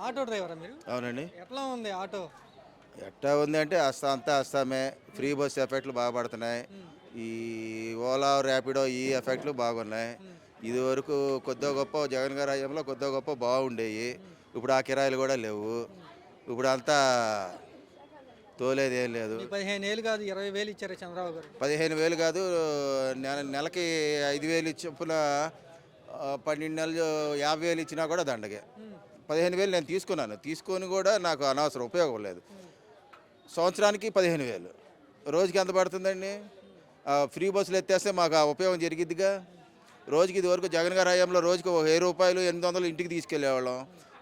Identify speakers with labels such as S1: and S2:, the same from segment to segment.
S1: Auto డ్రైవరా మీరు?
S2: అవునండి.
S1: ఎట్లా ఉంది ఆటో?
S2: ఎట్టా ఉంది అంటే అంతా అస్తామే. ఫ్రీ బస్ ఎఫెక్ట్లు బాగా పడుతున్నాయి.
S1: హ్మ్.
S2: ఈ ఓలా, ర్యాపిడో ఈ ఎఫెక్ట్లు బాగున్నాయి.
S1: హ్మ్.
S2: ఇదివరకు కొద్దో గొప్పో జగన్ గారి హయాంలో కొద్దో గొప్పో బాగుండేయి.
S1: హ్మ్.
S2: ఇప్పుడు ఆ కిరాయిలు కూడా లేవు.
S1: హ్మ్.
S2: ఇప్పుడు అంతా తోలేదేం లేదు.
S1: మీకు 15 ఏళ్ళు కాదు 20,000 ఇచ్చారు చంద్రబాబు గారు.
S2: 15,000 కాదు, నెలకి 5,000 చొప్పున 12 నెలలు 50,000 ఇచ్చినా కూడా దండగే.
S1: హ్మ్.
S2: 15,000 నేను తీసుకున్నాను. తీసుకొని కూడా నాకు అనవసరం, ఉపయోగం లేదు.
S1: హ్మ్.
S2: సంవత్సరానికి 15,000 రోజుకి ఎంత పడుతుందండి? ఫ్రీ బస్సులు ఎత్తేస్తే మాకు ఆ ఉపయోగం జరిగిద్దిగా. రోజుకి ఇదివరకు జగన్ గారి హయాంలో రోజుకి ఒక రూ. 1000, 800 ఇంటికి తీసుకెళ్ళేవాళ్ళం.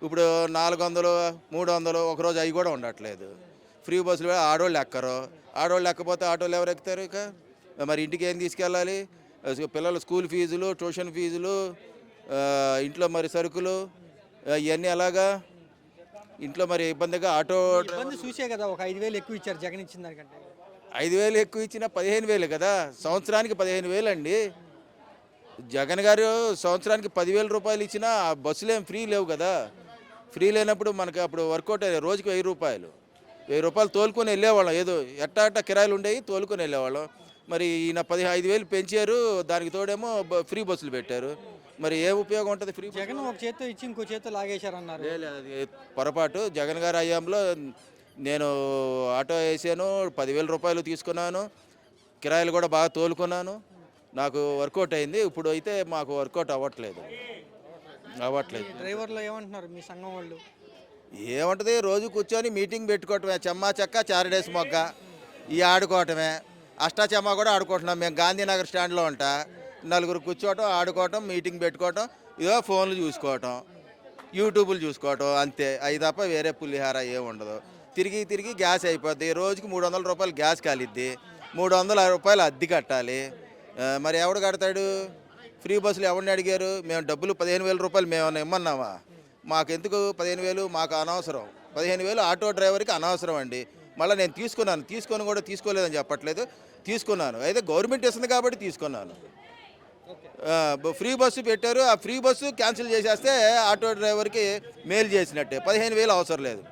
S2: ఇప్పుడు 400, 300, ఒకరోజు అవి కూడా ఉండట్లేదు. ఫ్రీ బస్సులు ఆడోళ్ళు ఎక్కరు. ఆడోళ్ళు ఎక్కపోతే ఆటోలు ఎవరు ఎక్కుతారు? ఇక మరి ఇంటికి ఏం తీసుకెళ్ళాలి? పిల్లల స్కూల్ ఫీజులు, ట్యూషన్ ఫీజులు, ఇంట్లో మరి సరుకులు, ఇవన్నీ ఎలాగా? ఇంట్లో మరి ఇబ్బందిగా ఆటో
S1: మీ ఇబ్బంది చూసే కదా ఒక 5,000 ఎక్కువ ఇచ్చారు జగన్ ఇచ్చిన దానికంటే.
S2: 5,000 ఎక్కువ ఇచ్చినా 15,000 కదా. సంవత్సరానికి 15,000 అండి. జగన్ గారు సంవత్సరానికి 10,000 రూపాయలు ఇచ్చినా ఆ బస్సులు ఏం ఫ్రీ లేవు కదా. ఫ్రీ లేనప్పుడు మనకి అప్పుడు వర్కౌట్ అయ్యేది. రోజుకి 1,000 రూపాయలు, 1,000 రూపాయలు తోలుకొని వెళ్ళేవాళ్ళం. ఏదో ఎట్టా కిరాయిలు ఉండేవి, తోలుకొని వెళ్ళేవాళ్ళం. మరి ఈయన 5,000 పెంచారు. దానికి తోడేమో ఫ్రీ బస్సులు పెట్టారు. మరి ఏ ఉపయోగం ఉంటుంది ఫ్రీ బస్సు?
S1: జగన్ ఒక చేత్తో ఇచ్చి ఇంకో చేత్తో లాగేశారన్నారు.
S2: లేదు, అది పొరపాటు. జగన్ గారి హయాంలో నేను ఆటో వేసాను, 10,000 రూపాయలు తీసుకున్నాను. కిరాయిలు కూడా బాగా తోలుకున్నాను. నాకు వర్కౌట్ అయింది. ఇప్పుడు అయితే మాకు వర్కౌట్ అవ్వట్లేదు.
S1: మీ డ్రైవర్లు ఏమంటున్నారు మీ సంఘం వాళ్ళు?
S2: ఏముంటుంది, రోజు కూర్చొని మీటింగ్ పెట్టుకోవటమే. చెమ్మా చెక్క, చారడేసి మొగ్గ ఈ ఆడుకోవటమే. అష్టాచెమ్మా కూడా ఆడుకుంటున్నాం. మేము గాంధీనగర్ స్టాండ్లో ఉంటా. నలుగురు కూర్చోవటం, ఆడుకోవటం, మీటింగ్ పెట్టుకోవటం, ఇదో ఫోన్లు చూసుకోవటం, యూట్యూబ్లు చూసుకోవటం, అంతే. అవి తప్ప వేరే పులిహార ఏమి ఉండదు. తిరిగి తిరిగి గ్యాస్ అయిపోద్ది. రోజుకి 300 రూపాయలు గ్యాస్ కాలిద్ది. 300 రూపాయలు అద్దె కట్టాలి. మరి ఎవడు కడతాడు? ఫ్రీ బస్సులు ఎవరిని అడిగారు? మేము డబ్బులు 15,000 రూపాయలు మేము ఇమ్మన్నామా? మాకెందుకు 15,000? మాకు అనవసరం. 15,000 ఆటో డ్రైవర్కి అనవసరం అండి. మళ్ళీ నేను తీసుకొని కూడా తీసుకోలేదని చెప్పట్లేదు, తీసుకున్నాను. అయితే గవర్నమెంట్ ఇస్తుంది కాబట్టి తీసుకున్నాను. ఫ్రీ బస్సు పెట్టారు. ఆ ఫ్రీ బస్సు క్యాన్సిల్ చేసేస్తే ఆటో డ్రైవర్కి మేలు చేసినట్టే. 15,000 అవసరం లేదు.